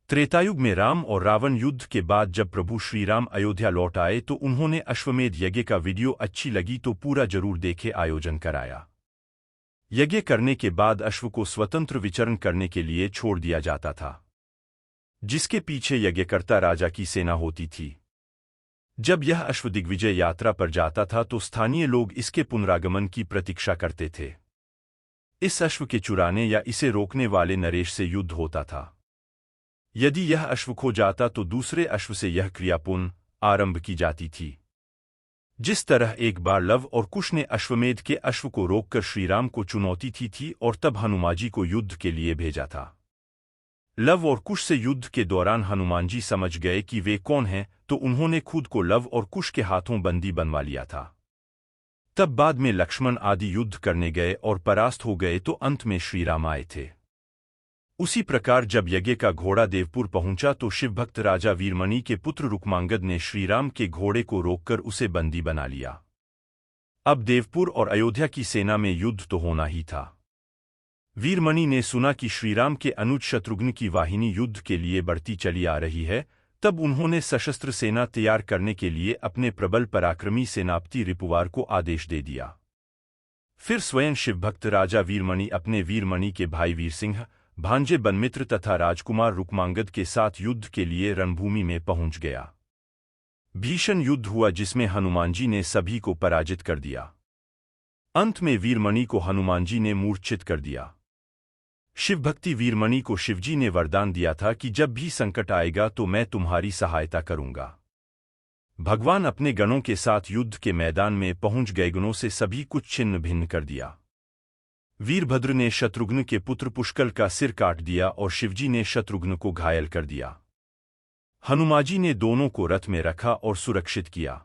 त्रेतायुग में राम और रावण युद्ध के बाद जब प्रभु श्री राम अयोध्या लौट आए तो उन्होंने अश्वमेध यज्ञ का वीडियो अच्छी लगी तो पूरा जरूर देखे आयोजन कराया। यज्ञ करने के बाद अश्व को स्वतंत्र विचरण करने के लिए छोड़ दिया जाता था, जिसके पीछे यज्ञकर्ता राजा की सेना होती थी। जब यह अश्व दिग्विजय यात्रा पर जाता था तो स्थानीय लोग इसके पुनरागमन की प्रतीक्षा करते थे। इस अश्व के चुराने या इसे रोकने वाले नरेश से युद्ध होता था। यदि यह अश्व खो जाता तो दूसरे अश्व से यह क्रिया पुनः आरंभ की जाती थी। जिस तरह एक बार लव और कुश ने अश्वमेध के अश्व को रोककर श्रीराम को चुनौती थी और तब हनुमानजी को युद्ध के लिए भेजा था। लव और कुश से युद्ध के दौरान हनुमानजी समझ गए कि वे कौन हैं, तो उन्होंने खुद को लव और कुश के हाथों बंदी बनवा लिया था। तब बाद में लक्ष्मण आदि युद्ध करने गए और परास्त हो गए तो अंत में श्रीराम आए थे। उसी प्रकार जब यज्ञ का घोड़ा देवपुर पहुंचा तो शिवभक्त राजा वीरमणि के पुत्र रुक्मांगद ने श्रीराम के घोड़े को रोककर उसे बंदी बना लिया। अब देवपुर और अयोध्या की सेना में युद्ध तो होना ही था। वीरमणि ने सुना कि श्रीराम के अनुज शत्रुघ्न की वाहिनी युद्ध के लिए बढ़ती चली आ रही है। तब उन्होंने सशस्त्र सेना तैयार करने के लिए अपने प्रबल पराक्रमी सेनापति रिपुवार को आदेश दे दिया। फिर स्वयं शिवभक्त राजा वीरमणि अपने वीरमणि के भाई वीरसिंह, भांजे बनमित्र तथा राजकुमार रुक्मांगद के साथ युद्ध के लिए रणभूमि में पहुंच गया। भीषण युद्ध हुआ जिसमें हनुमानजी ने सभी को पराजित कर दिया। अंत में वीरमणि को हनुमानजी ने मूर्छित कर दिया। शिवभक्ति वीरमणि को शिवजी ने वरदान दिया था कि जब भी संकट आएगा तो मैं तुम्हारी सहायता करूंगा। भगवान अपने गणों के साथ युद्ध के मैदान में पहुंच गए। गणों से सभी कुछ छिन्न भिन्न कर दिया। वीरभद्र ने शत्रुघ्न के पुत्र पुष्कल का सिर काट दिया और शिवजी ने शत्रुघ्न को घायल कर दिया। हनुमानजी ने दोनों को रथ में रखा और सुरक्षित किया।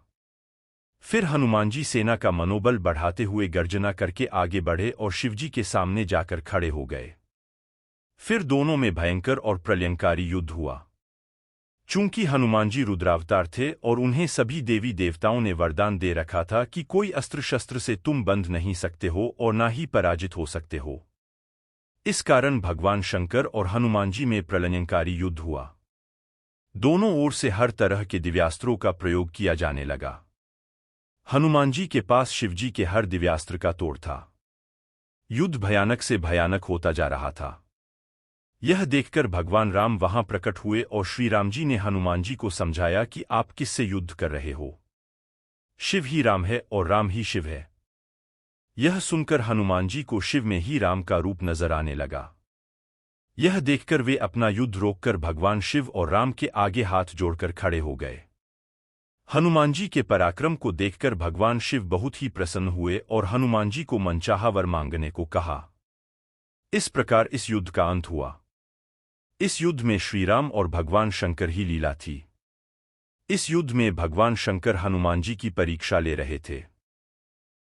फिर हनुमानजी सेना का मनोबल बढ़ाते हुए गर्जना करके आगे बढ़े और शिवजी के सामने जाकर खड़े हो गए। फिर दोनों में भयंकर और प्रलयंकारी युद्ध हुआ। चूंकि हनुमानजी रुद्रावतार थे और उन्हें सभी देवी देवताओं ने वरदान दे रखा था कि कोई अस्त्र शस्त्र से तुम बंध नहीं सकते हो और ना ही पराजित हो सकते हो, इस कारण भगवान शंकर और हनुमानजी में प्रलयंकारी युद्ध हुआ। दोनों ओर से हर तरह के दिव्यास्त्रों का प्रयोग किया जाने लगा। हनुमानजी के पास शिवजी के हर दिव्यास्त्र का तोड़ था। युद्ध भयानक से भयानक होता जा रहा था। यह देखकर भगवान राम वहां प्रकट हुए और श्रीरामजी ने हनुमानजी को समझाया कि आप किससे युद्ध कर रहे हो। शिव ही राम है और राम ही शिव है। यह सुनकर हनुमानजी को शिव में ही राम का रूप नजर आने लगा। यह देखकर वे अपना युद्ध रोककर भगवान शिव और राम के आगे हाथ जोड़कर खड़े हो गए। हनुमानजी के पराक्रम को देखकर भगवान शिव बहुत ही प्रसन्न हुए और हनुमानजी को मनचाहा वर मांगने को कहा। इस प्रकार इस युद्ध का अंत हुआ। इस युद्ध में श्रीराम और भगवान शंकर ही लीला थी। इस युद्ध में भगवान शंकर हनुमानजी की परीक्षा ले रहे थे।